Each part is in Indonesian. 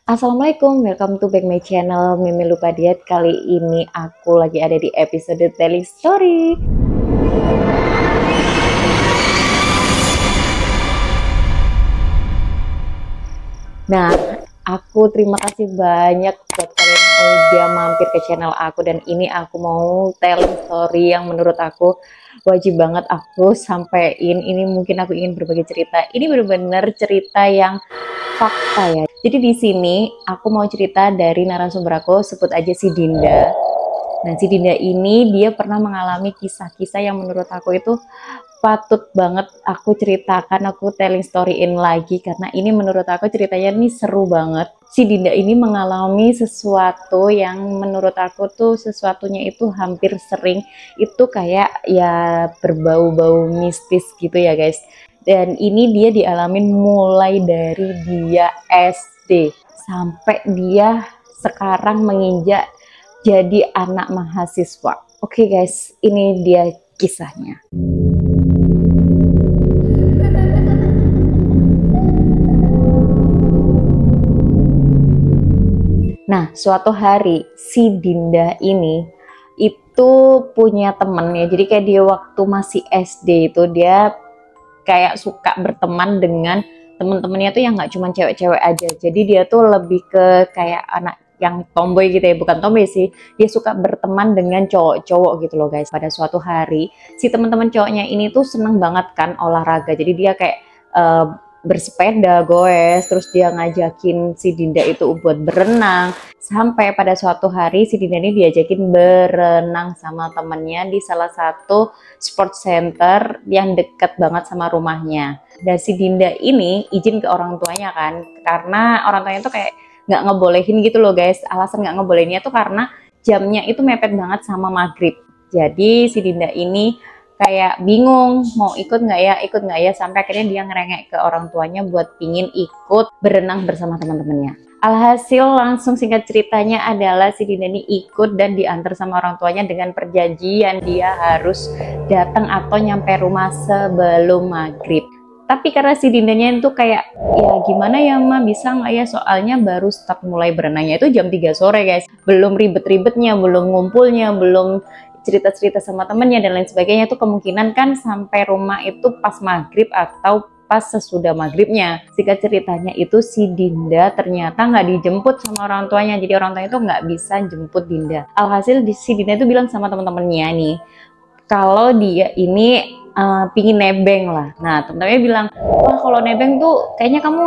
Assalamualaikum, welcome to back my channel Mimi Lupa Diet. Kali ini aku lagi ada di episode telling story. Nah, aku terima kasih banyak buat kalian yang udah mampir ke channel aku, dan ini aku mau telling story yang menurut aku wajib banget aku sampein. Ini mungkin aku ingin berbagi cerita. Ini benar-benar cerita yang fakta ya. Jadi di sini aku mau cerita dari narasumber aku, sebut aja si Dinda. Nah, si Dinda ini dia pernah mengalami kisah-kisah yang menurut aku itu patut banget aku ceritakan, aku telling storyin lagi, karena ini menurut aku ceritanya nih seru banget. Si Dinda ini mengalami sesuatu yang menurut aku tuh sesuatunya itu hampir sering itu kayak ya berbau-bau mistis gitu ya guys. Dan ini dia dialamin mulai dari dia SD sampai dia sekarang menginjak jadi anak mahasiswa. Oke guys, ini dia kisahnya. Nah, suatu hari si Dinda ini itu punya temen ya. Jadi kayak dia waktu masih SD itu dia kayak suka berteman dengan temen-temennya tuh yang nggak cuma cewek-cewek aja. Jadi dia tuh lebih ke kayak anak yang tomboy gitu ya, bukan tomboy sih. Dia suka berteman dengan cowok-cowok gitu loh guys. Pada suatu hari si teman-teman cowoknya ini tuh seneng banget kan olahraga. Jadi dia kayak bersepeda goes, terus dia ngajakin si Dinda itu buat berenang. Sampai pada suatu hari si Dinda ini diajakin berenang sama temennya di salah satu sport center yang dekat banget sama rumahnya. Dan si Dinda ini izin ke orang tuanya kan, karena orang tuanya tuh kayak nggak ngebolehin gitu loh guys. Alasan nggak ngebolehinnya tuh karena jamnya itu mepet banget sama maghrib. Jadi si Dinda ini kayak bingung mau ikut nggak ya, sampai akhirnya dia ngerengek ke orang tuanya buat pingin ikut berenang bersama teman-temannya. Alhasil langsung singkat ceritanya adalah si Dinda ini ikut dan diantar sama orang tuanya dengan perjanjian dia harus datang atau nyampe rumah sebelum maghrib. Tapi karena si Dindanya itu kayak ya gimana ya Ma, bisa nggak ya, soalnya baru start mulai berenangnya itu jam 3 sore guys, belum ribet-ribetnya, belum ngumpulnya, belum cerita-cerita sama temennya dan lain sebagainya. Itu kemungkinan kan sampai rumah itu pas maghrib atau pas sesudah maghribnya. Singkat ceritanya itu si Dinda ternyata nggak dijemput sama orang tuanya, jadi orang tuanya itu nggak bisa jemput Dinda. Alhasil si Dinda itu bilang sama teman-temannya nih kalau dia ini pingin nebeng lah. Nah, temen-temennya bilang, wah kalau nebeng tuh kayaknya kamu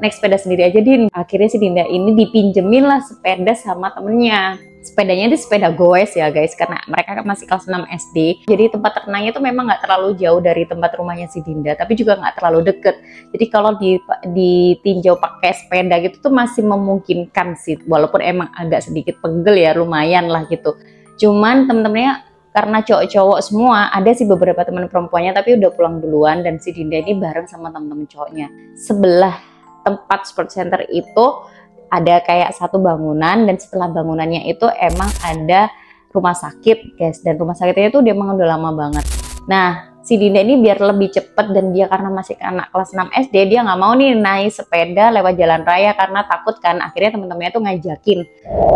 naik sepeda sendiri aja Din. Akhirnya si Dinda ini dipinjemin lah sepeda sama temennya. Sepedanya itu sepeda goes ya guys, karena mereka masih kelas 6 SD. Jadi tempat renangnya itu memang nggak terlalu jauh dari tempat rumahnya si Dinda, tapi juga nggak terlalu deket. Jadi kalau ditinjau pakai sepeda gitu tuh masih memungkinkan sih, walaupun emang agak sedikit pegel ya, lumayan lah gitu. Cuman temen-temennya karena cowok-cowok semua, ada sih beberapa teman perempuannya tapi udah pulang duluan, dan si Dinda ini bareng sama teman-teman cowoknya. Sebelah tempat sport center itu ada kayak satu bangunan, dan setelah bangunannya itu emang ada rumah sakit guys, dan rumah sakitnya itu dia emang udah lama banget. Nah, si Dinda ini biar lebih cepet, dan dia karena masih anak kelas 6 SD, dia nggak mau nih naik sepeda lewat jalan raya karena takut kan. Akhirnya teman-temannya tuh ngajakin,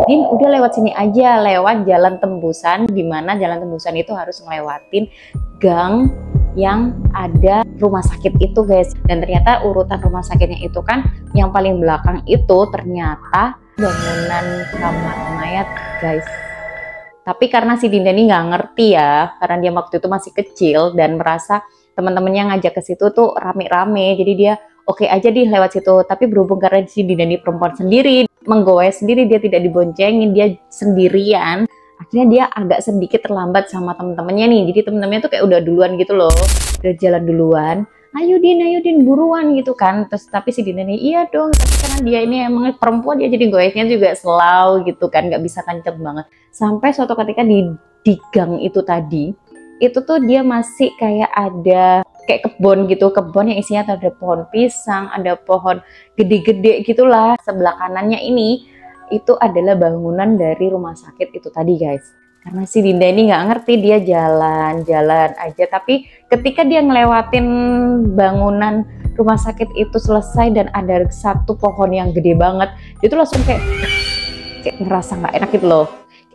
Din udah lewat sini aja, lewat jalan tembusan, dimana jalan tembusan itu harus ngelewatin gang yang ada rumah sakit itu guys. Dan ternyata urutan rumah sakitnya itu kan yang paling belakang itu ternyata bangunan kamar mayat guys. Tapi karena si Dinda ini nggak ngerti ya, karena dia waktu itu masih kecil dan merasa teman-temannya ngajak ke situ tuh rame-rame, jadi dia oke aja di lewat situ. Tapi berhubung karena si Dinda ini perempuan sendiri, menggoes sendiri, dia tidak diboncengin, dia sendirian. Akhirnya dia agak sedikit terlambat sama teman-temannya nih. Jadi teman-temannya tuh kayak udah duluan gitu loh, udah jalan duluan. Ayo Din, buruan gitu kan. Terus tapi si Dinda nih, iya dong, tapi karena dia ini emang perempuan, dia jadi goesnya juga slow gitu kan, nggak bisa kenceng banget. Sampai suatu ketika di gang itu tadi, itu tuh dia masih kayak ada kayak kebun gitu, kebun yang isinya ada pohon pisang, ada pohon gede-gede gitulah. Sebelah kanannya ini itu adalah bangunan dari rumah sakit itu tadi guys. Karena si Dinda ini nggak ngerti, dia jalan-jalan aja. Tapi ketika dia ngelewatin bangunan rumah sakit itu selesai dan ada satu pohon yang gede banget, dia tuh langsung kayak ngerasa nggak enak gitu loh.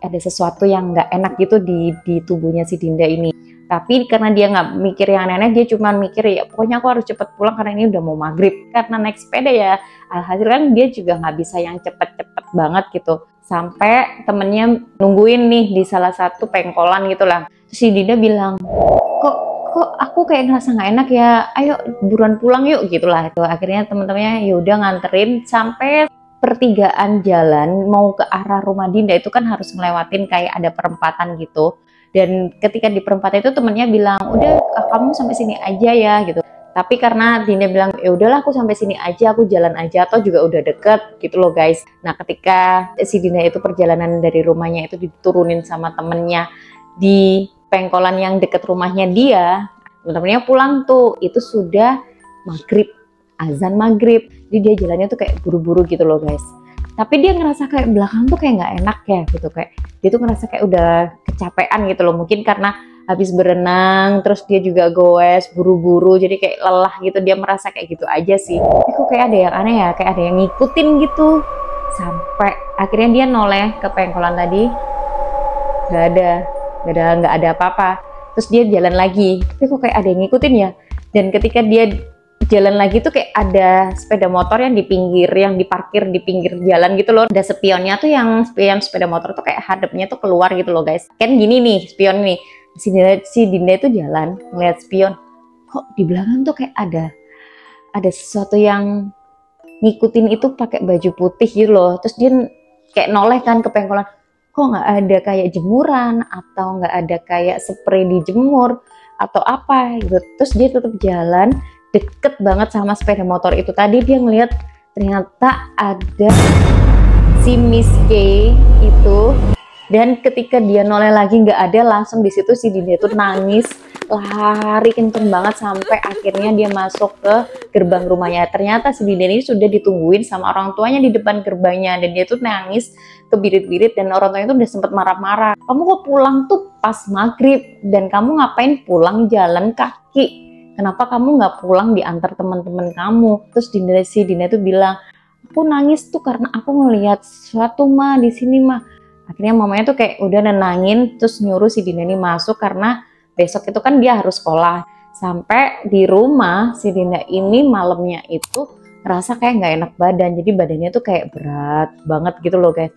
Ada sesuatu yang nggak enak gitu di tubuhnya si Dinda ini. Tapi karena dia nggak mikir yang aneh-aneh, dia cuma mikir ya pokoknya aku harus cepet pulang karena ini udah mau maghrib. Karena naik sepeda ya, alhasil kan dia juga nggak bisa yang cepet-cepet banget gitu. Sampai temennya nungguin nih di salah satu pengkolan gitulah. Terus si Dinda bilang, kok aku kayak ngerasa nggak enak ya, ayo buruan pulang yuk gitulah. Itu akhirnya teman-temannya ya udah nganterin sampai pertigaan jalan mau ke arah rumah Dinda. Itu kan harus ngelewatin kayak ada perempatan gitu. Dan ketika di perempatan itu temennya bilang, udah kamu sampai sini aja ya gitu. Tapi karena Dinda bilang, ya udahlah aku sampai sini aja, aku jalan aja, atau juga udah deket gitu loh guys. Nah ketika si Dinda itu perjalanan dari rumahnya itu diturunin sama temennya di pengkolan yang deket rumahnya dia, temen-temennya pulang tuh, itu sudah maghrib, azan maghrib. Jadi dia jalannya tuh kayak buru-buru gitu loh guys. Tapi dia ngerasa kayak belakang tuh kayak nggak enak ya gitu, kayak dia tuh ngerasa kayak udah kecapean gitu loh, mungkin karena habis berenang, terus dia juga goes, buru-buru, jadi kayak lelah gitu, dia merasa kayak gitu aja sih. Tapi kok kayak ada yang aneh ya, kayak ada yang ngikutin gitu. Sampai akhirnya dia noleh ke pengkolan tadi, nggak ada apa-apa. Terus dia jalan lagi, tapi kok kayak ada yang ngikutin ya. Dan ketika dia jalan lagi tuh kayak ada sepeda motor yang di pinggir, yang diparkir di pinggir jalan gitu loh. Ada spionnya tuh, yang spion sepeda motor tuh kayak hadapnya tuh keluar gitu loh guys. Kan gini nih spion nih. Si Dinda itu jalan ngeliat spion, kok di belakang tuh kayak ada sesuatu yang ngikutin itu pakai baju putih gitu loh. Terus dia kayak noleh kan ke pengkolan, kok nggak ada kayak jemuran atau nggak ada kayak spray dijemur atau apa gitu. Terus dia tetap jalan deket banget sama sepeda motor itu tadi. Dia ngeliat ternyata ada si Miss K itu. Dan ketika dia noleh lagi nggak ada, langsung di situ si Dinda itu nangis, lari kenceng banget sampai akhirnya dia masuk ke gerbang rumahnya. Ternyata si Dinda ini sudah ditungguin sama orang tuanya di depan gerbangnya, dan dia tuh nangis kebirit-birit, dan orang tuanya tuh udah sempet marah-marah. Kamu kok pulang tuh pas maghrib, dan kamu ngapain pulang jalan kaki? Kenapa kamu nggak pulang diantar teman-teman kamu? Terus si Dinda tuh bilang, aku nangis tuh karena aku ngelihat sesuatu mah di sini mah. Akhirnya mamanya tuh kayak udah nenangin, terus nyuruh si Dinda ini masuk karena besok itu kan dia harus sekolah. Sampai di rumah si Dinda ini malamnya itu ngerasa kayak nggak enak badan, jadi badannya tuh kayak berat banget gitu loh guys.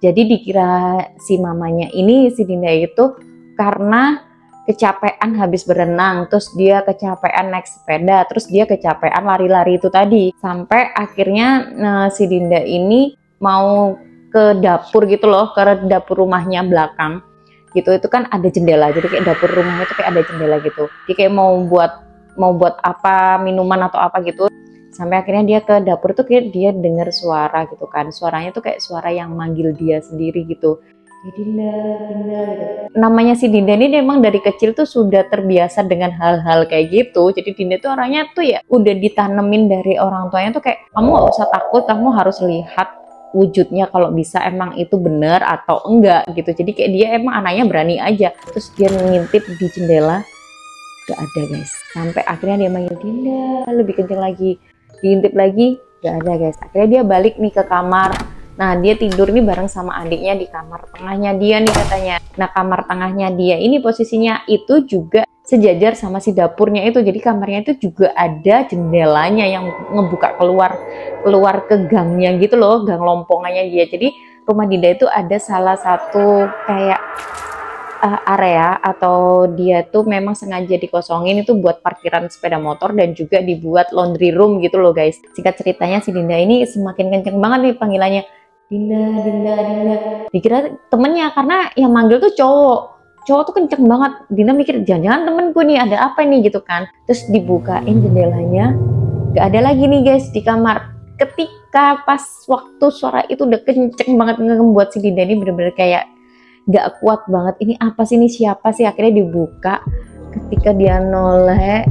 Jadi dikira si mamanya ini, si Dinda itu karena kecapean habis berenang, terus dia kecapean naik sepeda, terus dia kecapean lari-lari itu tadi. Sampai akhirnya si Dinda ini mau ke dapur gitu loh, ke dapur rumahnya belakang gitu. Itu kan ada jendela, jadi kayak dapur rumahnya tuh kayak ada jendela gitu. Dia kayak mau buat apa, minuman atau apa gitu. Sampai akhirnya dia ke dapur tuh kayak dia dengar suara gitu kan. Suaranya tuh kayak suara yang manggil dia sendiri gitu. Dinda, Dinda gitu. Namanya si Dinda ini memang dari kecil tuh sudah terbiasa dengan hal-hal kayak gitu. Jadi Dinda tuh orangnya tuh ya udah ditanemin dari orang tuanya tuh kayak, kamu gak usah takut, kamu harus lihat wujudnya kalau bisa emang itu bener atau enggak gitu. Jadi kayak dia emang anaknya berani aja. Terus dia ngintip di jendela, gak ada guys. Sampai akhirnya dia manggil Dinda lebih kenceng lagi, diintip lagi, gak ada guys. Akhirnya dia balik nih ke kamar. Nah dia tidur nih bareng sama adiknya di kamar tengahnya dia nih katanya. Nah kamar tengahnya dia ini posisinya itu juga sejajar sama si dapurnya itu. Jadi kamarnya itu juga ada jendelanya yang ngebuka keluar ke gangnya gitu loh, gang lompongannya dia. Jadi rumah Dinda itu ada salah satu kayak area, atau dia tuh memang sengaja dikosongin itu buat parkiran sepeda motor dan juga dibuat laundry room gitu loh guys. Singkat ceritanya si Dinda ini semakin kenceng banget nih panggilannya, Dinda, Dinda, Dinda. Dikira temennya karena yang manggil tuh cowok tuh kenceng banget. Dinda mikir jangan-jangan temenku nih, ada apa nih gitu kan. Terus dibukain jendelanya, gak ada lagi nih guys di kamar. Ketika pas waktu suara itu udah kenceng banget, ngebuat si Dinda ini bener-bener kayak gak kuat banget. Ini apa sih, ini siapa sih? Akhirnya dibuka. Ketika dia noleh,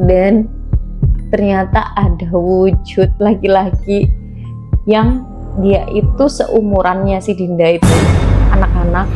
dan ternyata ada wujud laki-laki yang dia itu seumurannya si Dinda itu, anak-anak,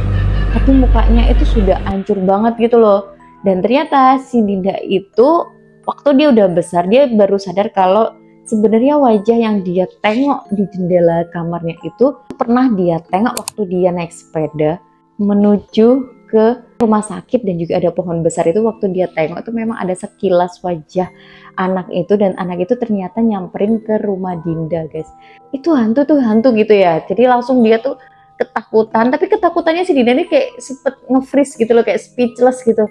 tapi mukanya itu sudah hancur banget gitu loh. Dan ternyata si Dinda itu Waktu dia udah besar, dia baru sadar kalau sebenarnya wajah yang dia tengok di jendela kamarnya itu pernah dia tengok waktu dia naik sepeda menuju ke rumah sakit, dan juga ada pohon besar itu. Waktu dia tengok itu memang ada sekilas wajah anak itu, dan anak itu ternyata nyamperin ke rumah Dinda, guys. Itu hantu tuh, hantu gitu ya. Jadi langsung dia tuh ketakutan, tapi ketakutannya si Dinda ini kayak sempet nge-freeze gitu loh, kayak speechless gitu.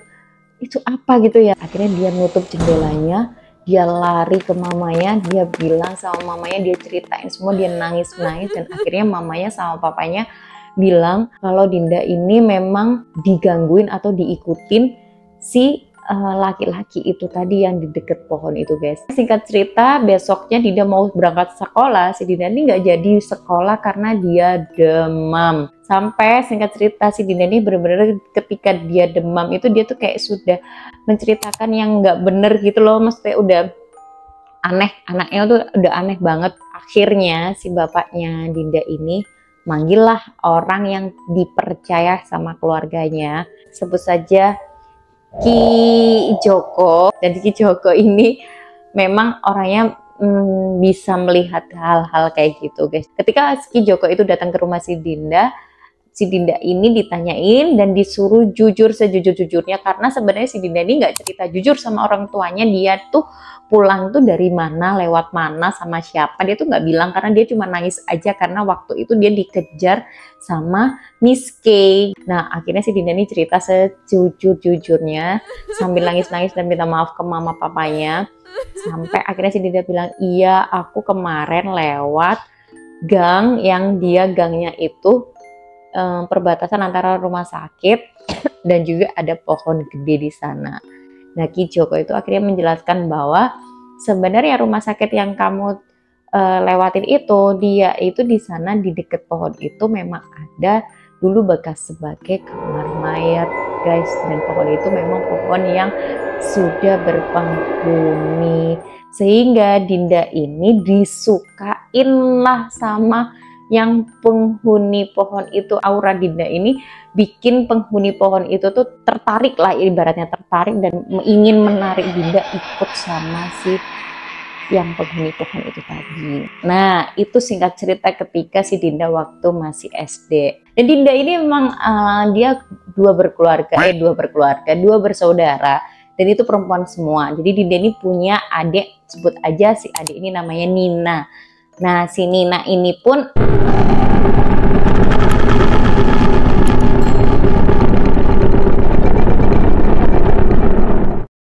Itu apa gitu ya. Akhirnya dia nutup jendelanya, dia lari ke mamanya, dia bilang sama mamanya, dia ceritain semua, dia nangis-nangis, dan akhirnya mamanya sama papanya bilang kalau Dinda ini memang digangguin atau diikutin si laki-laki itu tadi yang di deket pohon itu, guys. Singkat cerita, besoknya Dinda mau berangkat sekolah, si Dinda ini nggak jadi sekolah karena dia demam. Sampai singkat cerita, si Dinda ini bener-bener ketika dia demam itu dia tuh kayak sudah menceritakan yang nggak bener gitu loh, maksudnya udah aneh, anaknya tuh udah aneh banget. Akhirnya si bapaknya Dinda ini manggillah orang yang dipercaya sama keluarganya, sebut saja Ki Joko. Dan Ki Joko ini memang orangnya bisa melihat hal-hal kayak gitu, guys. Ketika Ki Joko itu datang ke rumah si Dinda ini ditanyain dan disuruh jujur sejujur-jujurnya, karena sebenarnya si Dinda ini nggak cerita jujur sama orang tuanya. Dia tuh pulang tuh dari mana, lewat mana, sama siapa, dia tuh nggak bilang, karena dia cuma nangis aja karena waktu itu dia dikejar sama Miss K. Nah, akhirnya si Dinda ini cerita sejujur-jujurnya sambil nangis-nangis dan minta maaf ke mama papanya. Sampai akhirnya si Dinda bilang, iya aku kemarin lewat gang yang gangnya itu perbatasan antara rumah sakit dan juga ada pohon gede di sana. Nah, Ki Joko itu akhirnya menjelaskan bahwa sebenarnya rumah sakit yang kamu lewatin itu, dia itu di sana di dekat pohon itu memang ada dulu bekas sebagai kamar mayat, guys. Dan pohon itu memang pohon yang sudah berpenghuni, sehingga Dinda ini disukain lah sama yang penghuni pohon itu. Aura Dinda ini bikin penghuni pohon itu tuh tertarik lah, ibaratnya tertarik dan ingin menarik Dinda ikut sama si yang penghuni pohon itu tadi. Nah, itu singkat cerita ketika si Dinda waktu masih SD. Dan Dinda ini memang dia dua bersaudara, dan itu perempuan semua. Jadi Dinda ini punya adik, sebut aja si adik ini namanya Nina. Nah, si Nina ini pun